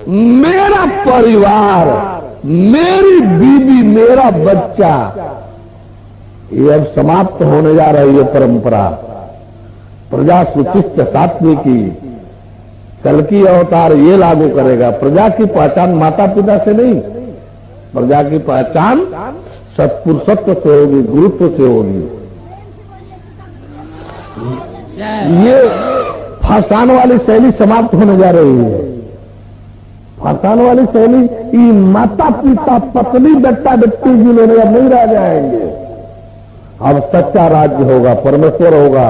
मेरा परिवार, मेरी बीवी, मेरा बच्चा, ये अब समाप्त होने जा रही है परंपरा। प्रजा सुचिष्ट सात्विकी, कल की अवतार ये लागू करेगा। प्रजा की पहचान माता पिता से नहीं, प्रजा की पहचान सत्पुरुषत्व से होगी, गुरुत्व से होगी। ये फसान वाली शैली समाप्त होने जा रही है। फसान वाली शैली, ये माता पिता पत्नी बेटा बेटी जिन्होंने अब नहीं रह जाएंगे। अब सच्चा राज्य होगा, परमेश्वर होगा,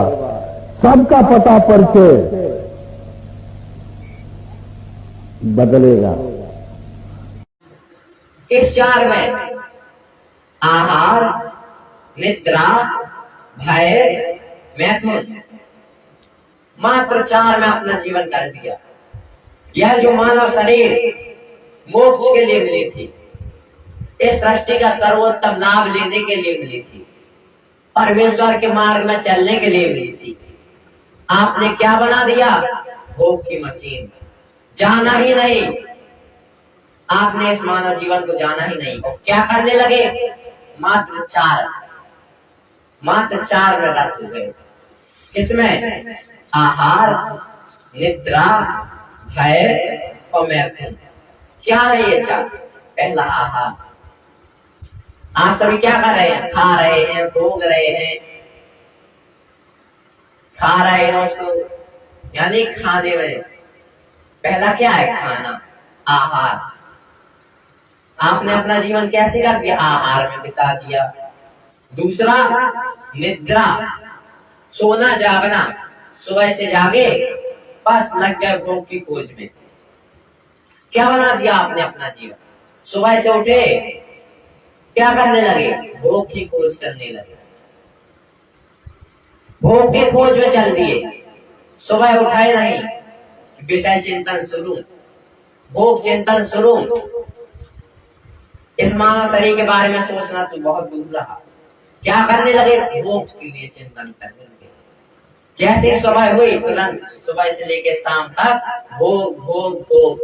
सबका पता परिचय बदलेगा। इस 4 में आहार, निद्रा, भय, मैथुन, मात्र 4 में अपना जीवन कर दिया। यह जो मानव शरीर मोक्ष के लिए मिली थी, इस सृष्टि का सर्वोत्तम लाभ लेने के लिए मिली थी, परमेश्वर के मार्ग में चलने के लिए मिली थी, आपने क्या बना दिया? भोग की मशीन। जाना ही नहीं, आपने इस मानव जीवन को जाना ही नहीं। और क्या करने लगे? मात्र 4 में रत हो गए। किसमें? आहार, निद्रा, भय और मैथुन। क्या है ये 4? पहला आहार। आप सभी क्या कर रहे हैं? खा रहे हैं, भोग रहे हैं, खा रहे हैं उसको, यानी खाने में। पहला क्या है? खाना, आहार। आपने अपना जीवन कैसे कर दिया? आहार में बिता दिया। दूसरा, निद्रा, सोना जागना। सुबह से जागे, बस लग गए भोग की खोज में। क्या बना दिया आपने अपना जीवन? सुबह से उठे, क्या करने लगे? भोग की खोज करने लगे, भोग की खोज में चल दिए। सुबह उठाए नहीं, विषय चिंतन शुरू, भोग चिंतन शुरू। इस मानव शरीर के बारे में सोचना तो बहुत दूर रहा। क्या करने लगे? भोग के लिए चिंतन करने लगे। जैसे सुबह हुई, तुरंत सुबह से लेकर शाम तक भोग भोग भोग,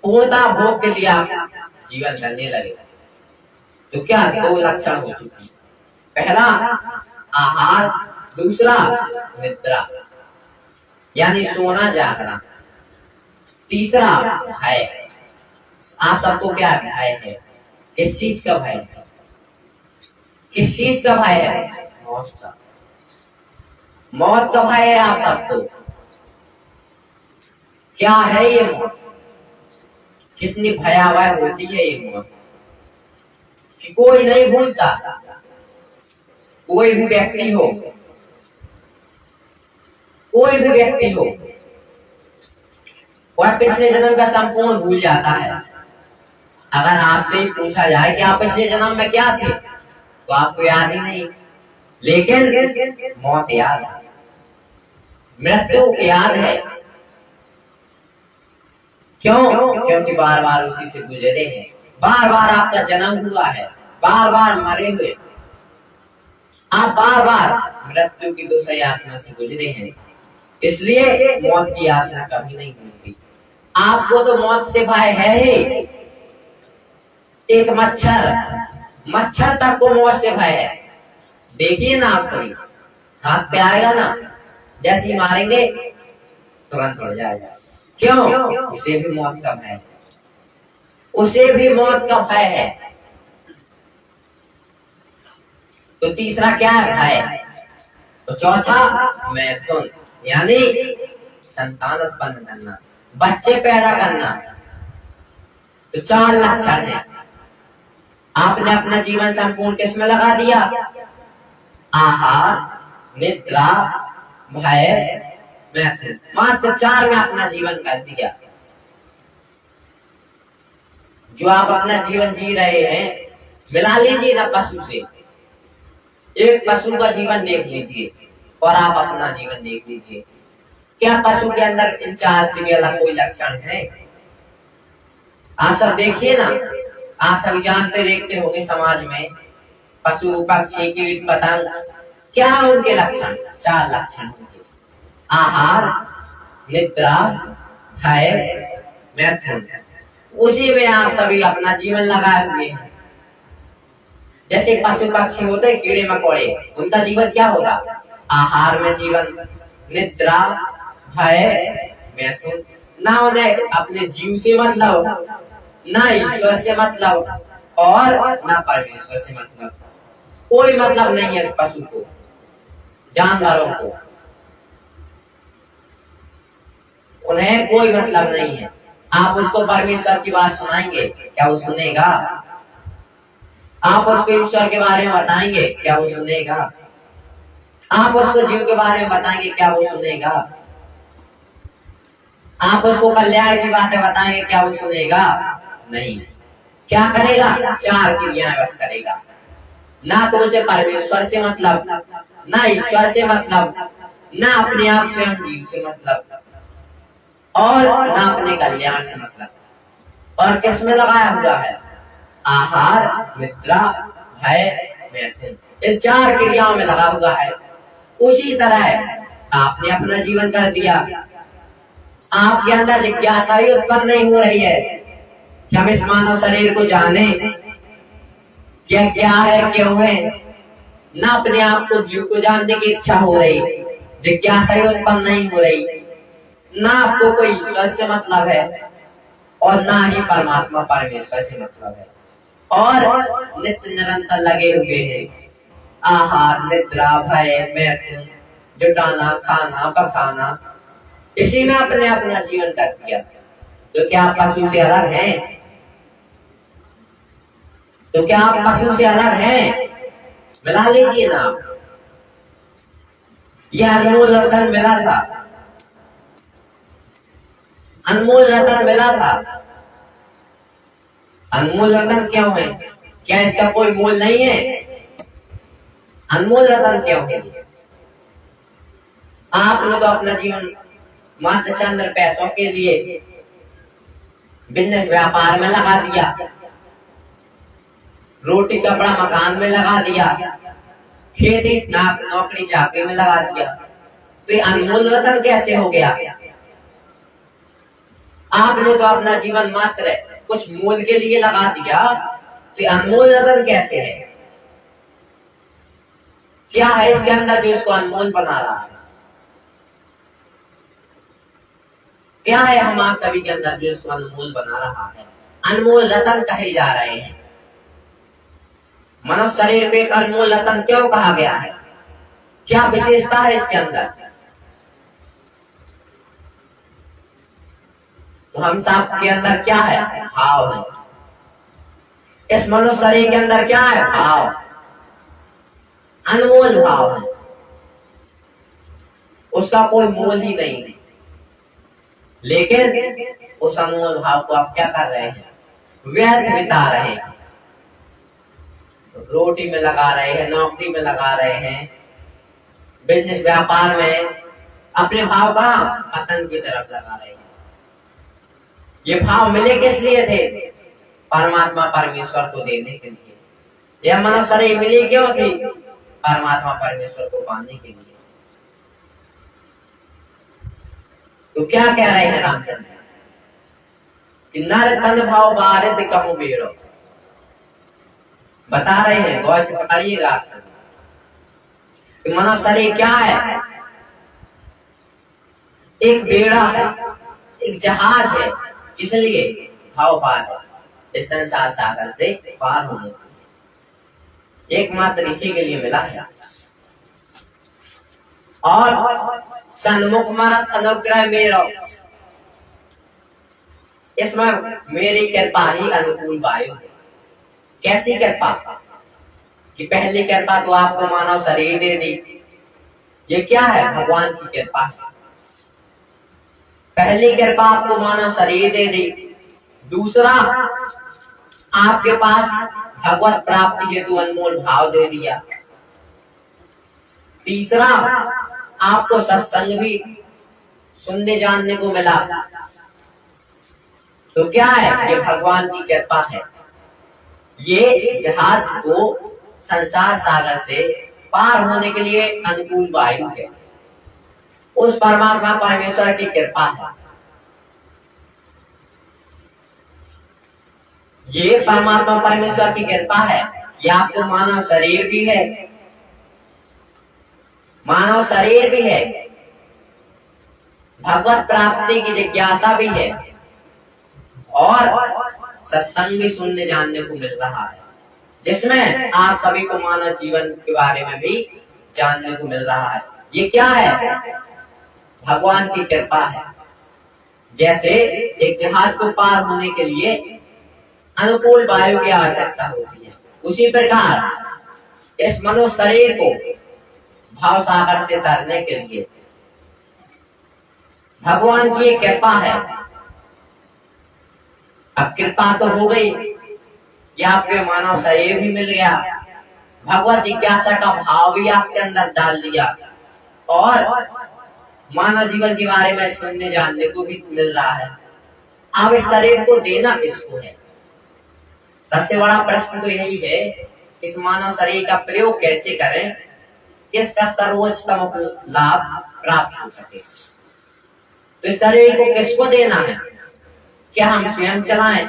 पूर्णतः भोग के लिए आप जीवन करने लगे। तो क्या 2 लक्षण हो चुके? पहला आहार, दूसरा निद्रा यानी सोना जागना, तीसरा भय। आप सबको क्या भय है? किस चीज का भय है? किस चीज का भय है? मौत का। मौत का भय है आप सबको। क्या है ये मौत? कितनी भयावह होती है ये मौत कि कोई नहीं भूलता। कोई भी व्यक्ति हो, कोई भी व्यक्ति हो, वह पिछले जन्म का संपूर्ण भूल जाता है। अगर आपसे ही पूछा जाए कि आप पिछले जन्म में क्या थे, तो आपको याद ही नहीं। लेकिन मौत याद है, मृत्यु याद है। क्यों? क्योंकि बार बार उसी से गुजरे हैं, बार बार आपका जन्म हुआ है, बार बार मरे हुए, आप बार बार मृत्यु की दूसरी यातना से गुजरे हैं। इसलिए मौत की यातना कभी नहीं होगी। आपको तो मौत से भय है ही। एक मच्छर तक को मौत से भय है। देखिए ना आप सभी, हाथ पे आएगा ना, जैसे ही मारेंगे तुरंत उड़ जाएगा। क्यों? उसे भी मौत का भय है, उसे भी मौत का भय है। तो तीसरा क्या है? भय। तो चौथा मैथुन यानी संतान उत्पन्न करना, बच्चे पैदा करना। तो 4 लक्षण है। आपने अपना जीवन संपूर्ण किसमें लगा दिया? आहार, निद्रा, भय, मैथुन, मात्र 4 में अपना जीवन कर दिया। जो आप अपना जीवन जी रहे हैं, मिला लीजिए ना पशु से। एक पशु का जीवन देख लीजिए और आप अपना जीवन देख लीजिए। क्या पशु के अंदर इन 4 से भी अलग कोई लक्षण है? आप सब देखिए ना, आप सभी जानते देखते होंगे समाज में पशु, पक्षी, कीट, पतंग, क्या उनके लक्षण? 4 लक्षण होंगे। आहार, निद्रा, भय, मैथुन, उसी में आप सभी अपना जीवन लगाए हुए हैं। जैसे पशु पक्षी होते हैं, कीड़े मकोड़े, उनका जीवन क्या होगा? आहार में जीवन, निद्रा, भय, मैथुन। ना उन्हें अपने जीव से मतलब, ना ईश्वर से मतलब, और ना परमेश्वर से मतलब। कोई मतलब नहीं है पशु को, जानवरों को, उन्हें कोई मतलब नहीं है। आप उसको परमेश्वर की बात सुनाएंगे, क्या वो सुनेगा? आप उसको ईश्वर के बारे में बताएंगे, क्या वो सुनेगा? आप उसको जीव के बारे में बताएंगे, क्या वो सुनेगा? आप उसको कल्याण की बातें बताएंगे, क्या वो सुनेगा? नहीं। क्या करेगा? चार क्रियाएं बस करेगा। ना तो उसे परमेश्वर से मतलब, ना ईश्वर से मतलब, ना अपने आप स्वयं जीव से मतलब, और ना अपने कल्याण से मतलब। और किस में लगाया हुआ है? आहार, निद्रा, भय, मैथुन, इन चार क्रियाओं में लगा हुआ है। उसी तरह आपने अपना जीवन कर दिया। आपके अंदर जिज्ञासा ही उत्पन्न नहीं हो रही है कि हम इस मानव शरीर को जाने, क्या क्या है, क्यों है। ना अपने आप को जीव को जानने की इच्छा हो रही, जिज्ञासा ही उत्पन्न नहीं हो रही। ना आपको कोई ईश्वर से मतलब है, और ना ही परमात्मा परमेश्वर से मतलब है, और नित्य निरंतर लगे हुए हैं आहार, निद्रा, भय, मैथुन, जुटाना, खाना, पकाना, इसी में आपने अपना जीवन कर दिया। तो क्या आप पशु से अलग हैं? तो क्या आप पशु से अलग हैं? मिला लीजिए ना। यह अनमोल रतन मिला था, अनमोल रतन मिला था। अनमोल रतन क्यों है? क्या इसका कोई मोल नहीं है? अनमोल रतन क्यों है? आपने तो अपना जीवन मात्र चंद्र पैसों के लिए बिजनेस व्यापार में लगा दिया, रोटी कपड़ा मकान में लगा दिया, खेती नौकरी चाकरी में लगा दिया। तो ये अनमोल रतन कैसे हो गया? आपने तो अपना जीवन मात्र कुछ मूल के लिए लगा दिया, तो अनमोल रतन कैसे है? क्या है इसके अंदर जो इसको अनमोल बना रहा है? क्या है हम आप सभी के अंदर जो इसको अनमोल बना रहा है? अनमोल रतन कहे जा रहे हैं। मानव शरीर पे एक अनमोल रतन क्यों कहा गया है? क्या विशेषता है इसके अंदर? तो हम सब के अंदर क्या है? भाव है। इस मनुष्य शरीर के अंदर क्या है? भाव, अनमोल भाव है। उसका कोई मोल ही नहीं है। लेकिन उस अनमोल भाव को आप क्या कर रहे हैं? व्यर्थ बिता रहे हैं। रोटी में लगा रहे हैं, नौकरी में लगा रहे हैं, बिजनेस व्यापार में अपने भाव का पतन की तरफ लगा रहे हैं। ये भाव मिले किस लिए थे? परमात्मा परमेश्वर को देने के लिए। यह मनुष्य शरीर मिली क्यों थी? परमात्मा परमेश्वर को पाने के लिए। तो क्या कह रहे हैं रामचंद्र कि नर तन भाव बारिद कहूं बेरो। बता रहे हैं, गौर से पकड़िएगा आप सब। कि मनुष्य शरीर क्या है? एक बेड़ा है, एक जहाज है। किस लिए? भाव पार है, इस संसार सागर से पार होने के लिए। एकमात्र इसी के लिए मिला है। और सन्मुख मरत अनुग्रह मेरो, इसमें मेरी कृपा ही अनुकूल वायु है। कैसी कृपा? कि पहली कृपा तो आपको मानव शरीर दे दी। ये क्या है? भगवान की कृपा है। पहली कृपा आपको मानव शरीर दे दी। दूसरा, आपके पास भगवत प्राप्ति हेतु अनमोल भाव दे दिया। तीसरा, आपको सत्संग भी सुनने जानने को मिला। तो क्या है? ये भगवान की कृपा है। ये जहाज को संसार सागर से पार होने के लिए अनुकूल वायु है। उस परमात्मा परमेश्वर की कृपा है। ये परमात्मा परमेश्वर की कृपा है। ये आपको मानव शरीर भी है, मानव शरीर भी है, भगवत प्राप्ति की जिज्ञासा भी है, और सत्संग भी सुनने जानने को मिल रहा है, जिसमें आप सभी को मानव जीवन के बारे में भी जानने को मिल रहा है। ये क्या है? भगवान की कृपा है। जैसे एक जहाज को पार होने के लिए अनुकूल वायु की आवश्यकता होती है, उसी प्रकार इस मनुष्य शरीर को भाव सागर से तरने के लिए भगवान की एक कृपा है। अब कृपा तो हो गई कि आपके मानव शरीर भी मिल गया, भगवत जिज्ञासा का भाव भी आपके अंदर डाल दिया, और मानव जीवन के बारे में सुनने जानने को भी मिल रहा है। अब इस शरीर को देना किसको है? सबसे बड़ा प्रश्न तो यही है, इस मानव शरीर का प्रयोग कैसे करें, इसका सर्वोच्चतम लाभ प्राप्त हो सके। तो इस शरीर को किसको देना है? क्या हम स्वयं चलाएं,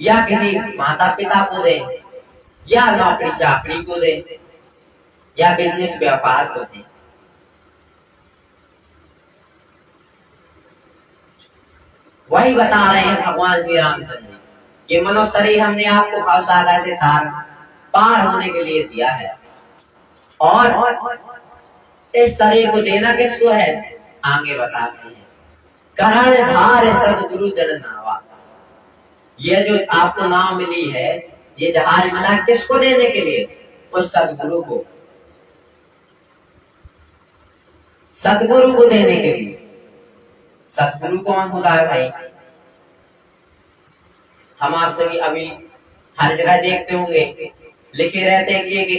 या किसी माता पिता को दें, या नौकरी चाकरी को दें, या बिजनेस व्यापार को दें? वही बता रहे हैं भगवान श्री रामचंद्र जी। ये मनुष्य शरीर हमने आपको भवसागर से पार होने के लिए दिया है, और इस शरीर को देना किसको है? आगे बताते हैं, करण धार सदगुरु जन नावा। ये जो आपको नाम मिली है, ये जहाज मिला किसको देने के लिए? उस सदगुरु को, सदगुरु को देने के लिए। सदगुरु कौन होता है भाई? हम आप सभी अभी हर जगह देखते होंगे, लिखे रहते हैं कि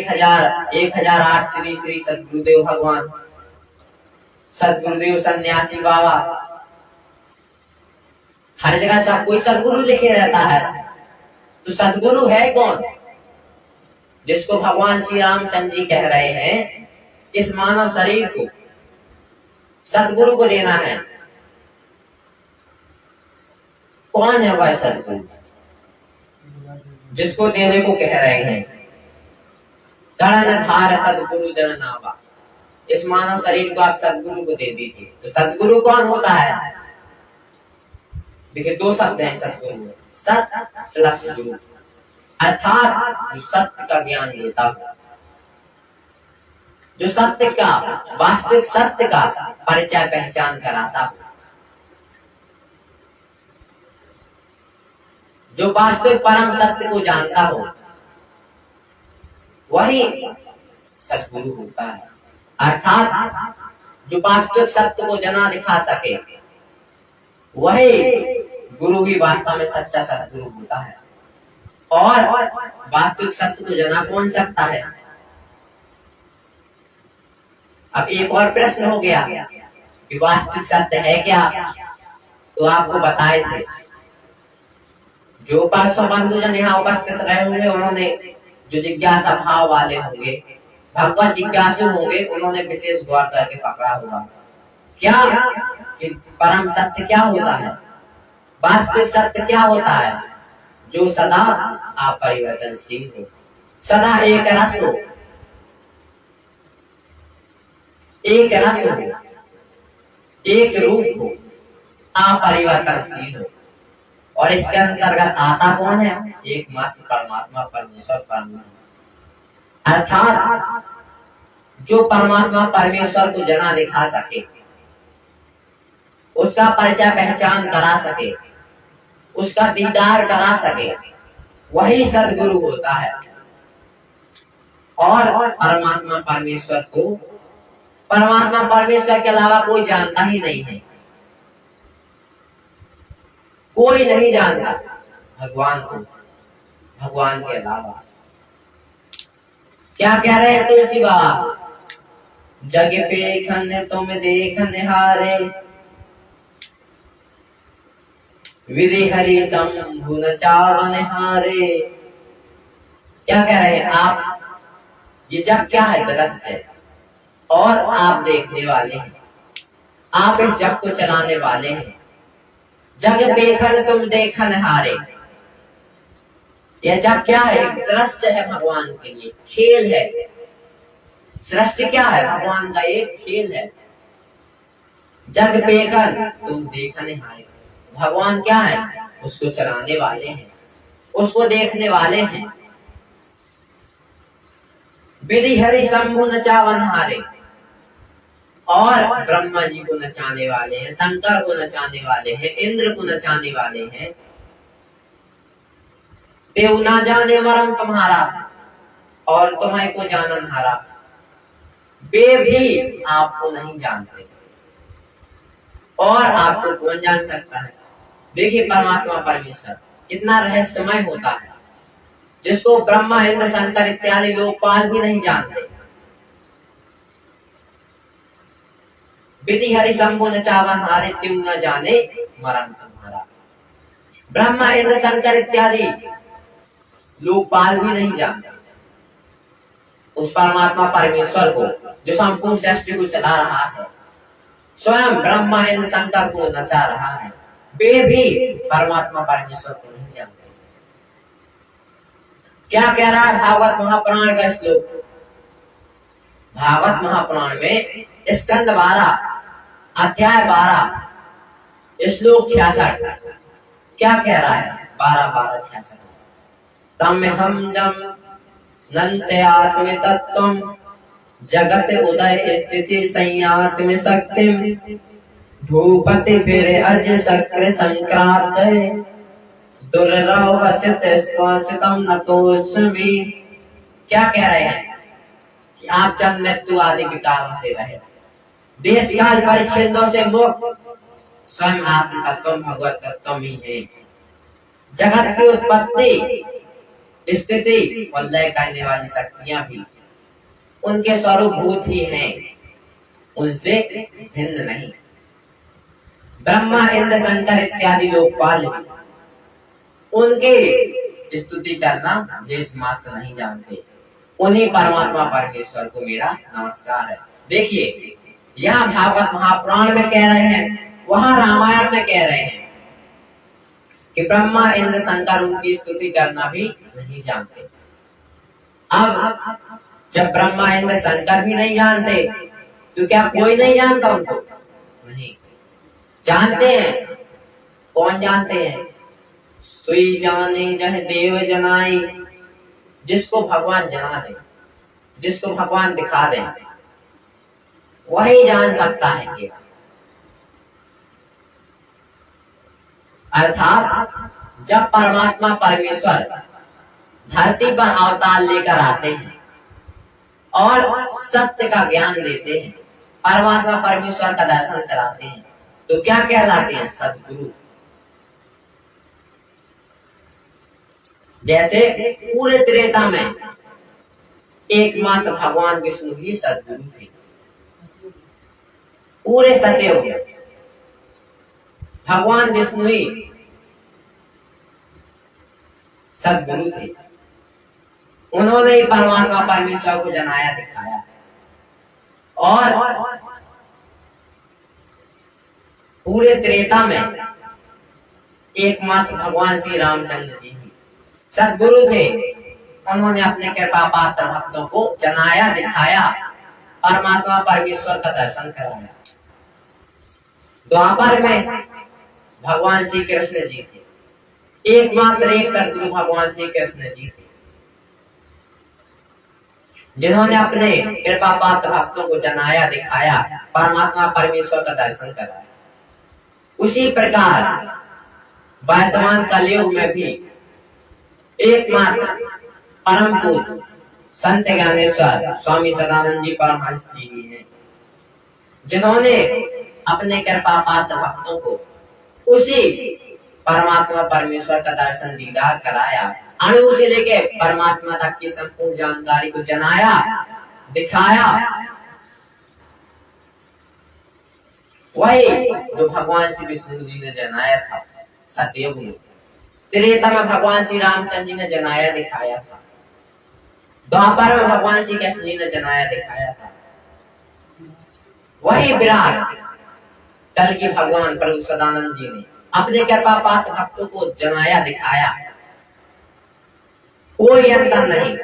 1008 श्री श्री सदगुरुदेव भगवान, सदगुरुदेव सन्यासी बाबा, हर जगह सब कोई सदगुरु लिखे रहता है। तो सदगुरु है कौन? जिसको भगवान श्री रामचंद्र जी कह रहे हैं, इस मानव शरीर को सदगुरु को देना है। कौन है वह सदगुरु जिसको देने को कह रहे हैं? करण धार सदगुरु जन नावा। इस मानव शरीर को आप सदगुरु को दे दीजिए। तो सदगुरु कौन होता है? देखिए, दो शब्द हैं सदगुरु, सत प्लस गुरु, अर्थात जो सत्य का ज्ञान देता हो, जो सत्य का, वास्तविक सत्य का परिचय पहचान कराता हो, जो वास्तविक परम सत्य को जानता हो, वही सदगुरु होता है। अर्थात जो वास्तविक सत्य को जना दिखा सके, वही गुरु ही वास्तव में सच्चा सदगुरु होता है। और वास्तविक सत्य को जना कौन सकता है? अब एक और प्रश्न हो गया कि वास्तविक सत्य है क्या? तो आपको बताए थे, जो परसों बंधुजन यहाँ उपस्थित रहे होंगे, उन्होंने जो जिज्ञासा भाव वाले होंगे, भगवत जिज्ञासु होंगे, उन्होंने विशेष गौर करके पकड़ा होगा क्या कि परम सत्य क्या होता है, वास्तविक सत्य क्या होता है? जो सदा अपरिवर्तनशील हो, सदा एक रस हो, एक रस हो, एक रूप हो, अपरिवर्तनशील हो। और इसके अंतर्गत आता कौन है? एकमात्र परमात्मा परमेश्वर परमात्मा। अर्थात जो परमात्मा परमेश्वर को जना दिखा सके, उसका परिचय पहचान करा सके, उसका दीदार करा सके, वही सदगुरु होता है। और परमात्मा परमेश्वर को, परमात्मा परमेश्वर के अलावा कोई जानता ही नहीं है, कोई नहीं जानता भगवान को, भगवान के अलावा। क्या कह रहे हैं तुलसी बाबा? जग पे खन तुम देख निहारे, विधि हरि शंभु न चावन हारे। क्या कह रहे हैं आप? ये जग क्या है? दृश्य है। और आप देखने वाले हैं। आप इस जग को चलाने वाले हैं। जग देखन तुम देखन हारे। यह जग क्या है? एक दृश्य है भगवान के लिए, खेल है। सृष्टि क्या है? भगवान का एक खेल है। जग देखन तुम देखन हारे। भगवान क्या है? उसको चलाने वाले हैं, उसको देखने वाले हैं। विधि हरि शंभु नचावन हारे। और ब्रह्मा जी को नचाने वाले हैं, शंकर को नचाने वाले हैं, इंद्र को नचाने वाले हैं। देव ना जाने मरम तुम्हारा, और तुम्हें को जानन हारा। वे भी आपको नहीं जानते, और आपको कौन जान सकता है? देखिए परमात्मा परमेश्वर कितना रहस्यमय होता है, जिसको ब्रह्मा इंद्र शंकर इत्यादि लोकपाल भी नहीं जानते। विधि हरि शंभु नचावन हारे, त्यों न जाने मरण तुम्हारा। ब्रह्मा इंद्र शंकर इत्यादि लोकपाल भी नहीं जानते उस परमात्मा परमेश्वर को, जो संपूर्ण सृष्टि को चला रहा है। स्वयं ब्रह्मा इंद्र शंकर को नचा रहा है, वे भी परमात्मा परमेश्वर को नहीं जानते। क्या कह रहा है भागवत महापुराण का श्लोक? भागवत महापुराण में स्कंद 12 अध्याय 12 श्लोक 66 क्या कह रहा है? 12-12-66 तम हम जम नन्ते आत्म तत्वम जगत उदय स्थिति संयात्म शक्तिम धूपति फिर अज सक्र संक्रांत दुर्लभ वसित स्वाचितम नतोस्मि। क्या कह रहे हैं? कि आप जन्म मृत्यु आदि विकारों से रहे, देश काल परिच्छेदों से मुक्त, स्वयं आत्म तत्व भगवत तत्व ही है। जगत की उत्पत्ति स्थिति और लय करने वाली शक्तियां भी उनके स्वरूप भूत ही हैं, उनसे भिन्न नहीं। ब्रह्मा इंद्र शंकर इत्यादि लोकपाल भी उनके स्तुति करना देश मात्र नहीं जानते। उन्हीं परमात्मा परमेश्वर को मेरा नमस्कार है। देखिए यहाँ भागवत महापुराण में कह रहे हैं, वहां रामायण में कह रहे हैं कि ब्रह्मा इंद्र शंकर उनकी स्तुति करना भी नहीं जानते। अब जब ब्रह्मा इंद्र शंकर भी नहीं जानते, तो क्या कोई नहीं जानता उनको? नहीं जानते हैं। कौन जानते हैं? सोई जाने जह देव जनाई। जिसको भगवान जना दे, जिसको भगवान दिखा दे, वही जान सकता है केवल। अर्थात जब परमात्मा परमेश्वर धरती पर अवतार लेकर आते हैं और सत्य का ज्ञान देते हैं, परमात्मा परमेश्वर का दर्शन कराते हैं, तो क्या कहलाते हैं? सद्गुरु। जैसे पूरे त्रेता में एकमात्र भगवान विष्णु ही सद्गुरु थे। पूरे सतयुग भगवान विष्णु ही सद्गुरु थे। उन्होंने ही परमात्मा परमेश्वर को जनाया दिखाया। और पूरे त्रेता में एकमात्र भगवान श्री रामचंद्र जी ही सद्गुरु थे। उन्होंने अपने कृपा पात्र भक्तों को जनाया दिखाया, परमात्मा परमेश्वर का दर्शन कराया। द्वापर में भगवान श्री कृष्ण जी थे, एकमात्र एक सद्गुरु भगवान श्री कृष्ण जी थे, जिन्होंने अपने कृपा पात्र भक्तों को जनाया दिखाया, परमात्मा परमेश्वर का दर्शन कराया। उसी प्रकार वर्तमान कलयुग में भी एकमात्र परम पूज्य संत ज्ञानेश्वर स्वामी सदानंद जी परमहंस जी ही हैं, जिन्होंने अपने कृपा पात्र भक्तों को उसी परमात्मा परमेश्वर का दर्शन दीदार कराया, अणु से लेके परमात्मा तक की संपूर्ण जानकारी को जनाया दिखाया। वही जो भगवान श्री विष्णु जी ने जनाया था सतयुग में, त्रेता में भगवान श्री रामचंद्र जी ने जनाया दिखाया था, द्वापर में भगवान श्री कृष्ण जी ने जनाया दिखाया था, वही विराट कल की भगवान प्रभु सदानंद जी ने अपने कृपा पात्र भक्तों को जनाया दिखाया, कोई अंतर नहीं।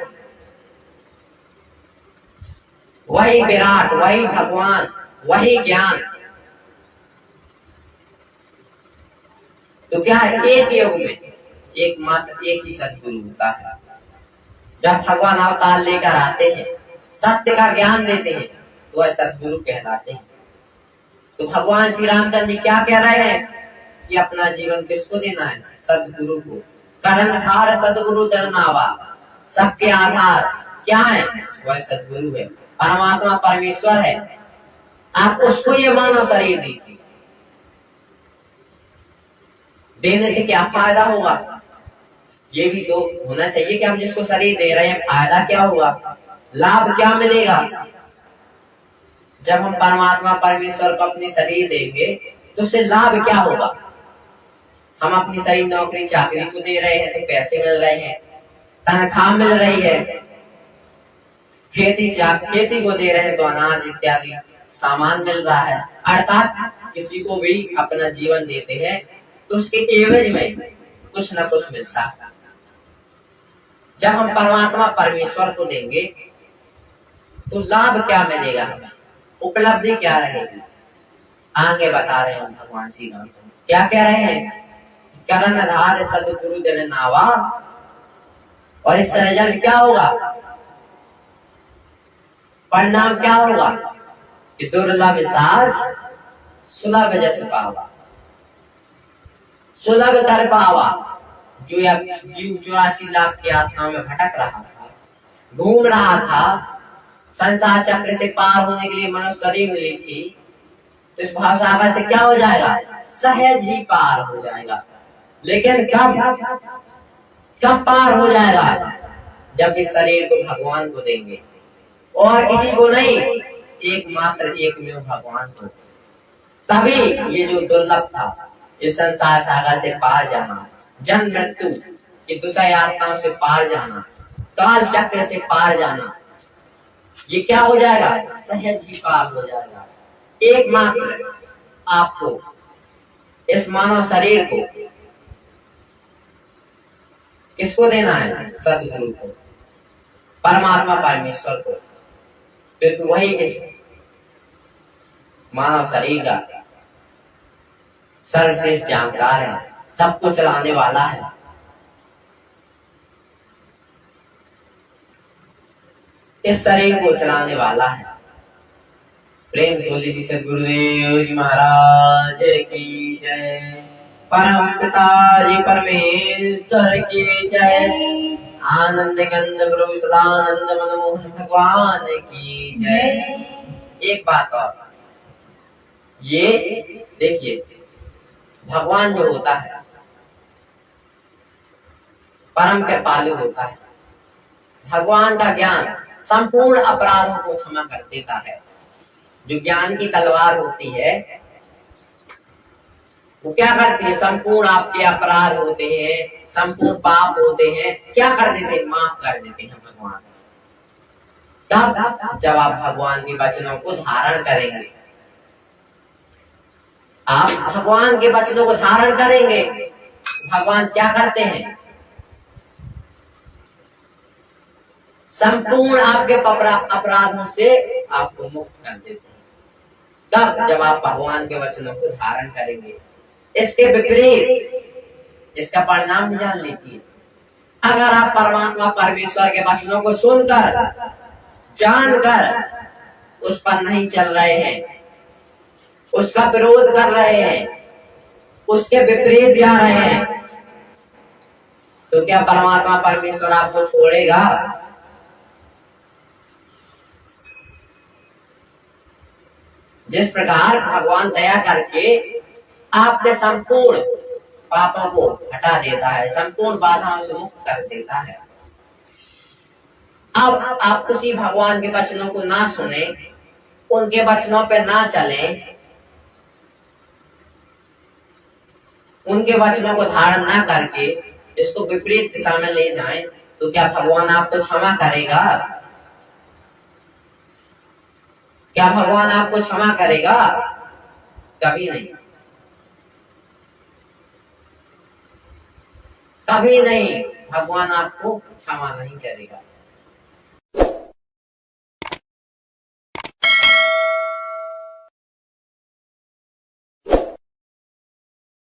वही विराट, वही भगवान, वही ज्ञान। तो क्या है, एक युग में एक मात्र एक ही सदगुरु होता है। जब भगवान अवतार लेकर आते हैं, सत्य का ज्ञान देते हैं, तो वह सदगुरु कहलाते हैं। तो भगवान श्री रामचंद्र जी क्या कह रहे हैं कि अपना जीवन किसको देना है? सदगुरु को। कर्णधार सदगुरु दरनावा, सबके आधार क्या है? वह सदगुरु है, परमात्मा परमेश्वर है। आप उसको ये मानव शरीर दीजिए, देने से क्या फायदा होगा? ये भी तो होना चाहिए कि हम जिसको शरीर दे रहे हैं, फायदा क्या होगा, लाभ क्या मिलेगा? जब हम परमात्मा परमेश्वर को अपनी शरीर देंगे तो उससे लाभ क्या होगा? हम अपनी शरीर नौकरी चाकरी को दे रहे हैं तो पैसे मिल रहे हैं, तनख्वाह मिल रही है, खेती को दे रहे हैं तो अनाज इत्यादि सामान मिल रहा है। अर्थात किसी को भी अपना जीवन देते हैं तो उसके एवज में कुछ न कुछ मिलता है। जब हम परमात्मा परमेश्वर को देंगे तो लाभ क्या मिलेगा, उपलब्धि क्या रहेगी? आगे बता रहे हैं भगवान श्री राम। क्या कह रहे हैं? कर्णधार सदगुरु दरनावा, और इसका रिजल्ट क्या होगा, परिणाम क्या होगा कि दुर्लभ साज सुलभ जस पावा। सुलभ कर पावा, जो जीव 84 लाख की आत्मा में भटक रहा था, घूम रहा था, संसार चक्र से पार होने के लिए मनुष्य शरीर मिली थी, तो इस भावसागर से क्या हो जाएगा? सहज ही पार हो जाएगा। लेकिन कब पार हो जाएगा? जब इस शरीर को भगवान को देंगे, और किसी को नहीं, एकमात्र एक में भगवान को। तभी ये जो दुर्लभ था, इस संसार सागर से पार जाना, जन्म मृत्यु की दुष्ट यातनाओं से पार जाना, काल चक्र से पार जाना, ये क्या हो जाएगा? सहज ही पार हो जाएगा। एकमात्र आपको इस मानव शरीर को किसको देना है? सदगुरु को, परमात्मा परमेश्वर को। तो वही इस मानव शरीर का सर्वश्रेष्ठ जानकार है, सबको चलाने वाला है। इस शरीर को चलाने वाला है। प्रेम सोली जी सदगुरुदेव जी महाराज की जय, परम पिताजी परमेश्वर की जय, आनंद गंध प्रभु सदानंद मनमोहन भगवान की जय। एक बात और, ये देखिए, भगवान जो होता है परम कृपालु होता है। भगवान का ज्ञान संपूर्ण अपराधों को क्षमा कर देता है। जो ज्ञान की तलवार होती है वो क्या करती है? संपूर्ण आपके अपराध होते हैं, संपूर्ण पाप होते हैं, क्या कर देते हैं? माफ कर देते हैं भगवान। कब? जब आप भगवान के वचनों को धारण करेंगे। आप भगवान के वचनों को धारण करेंगे, भगवान क्या करते हैं? संपूर्ण आपके अपराधों से आपको मुक्त कर देते हैं। कब? जब आप भगवान के वचनों को धारण करेंगे। इसके विपरीत इसका परिणाम भी जान लीजिए। अगर आप परमात्मा परमेश्वर के वचनों को सुनकर, जानकर उस पर नहीं चल रहे हैं, उसका विरोध कर रहे हैं, उसके विपरीत जा रहे हैं, तो क्या परमात्मा परमेश्वर आपको छोड़ेगा? जिस प्रकार भगवान दया करके आपके संपूर्ण पापों को हटा देता है, संपूर्ण बाधाओं से मुक्त कर देता है। अब आप उसी भगवान के वचनों को ना सुने, उनके वचनों पे ना चले, उनके वचनों को धारण ना करके इसको विपरीत दिशा में ले जाएं, तो क्या भगवान आपको क्षमा करेगा? क्या भगवान आपको क्षमा करेगा? कभी नहीं, कभी नहीं, भगवान आपको क्षमा नहीं करेगा।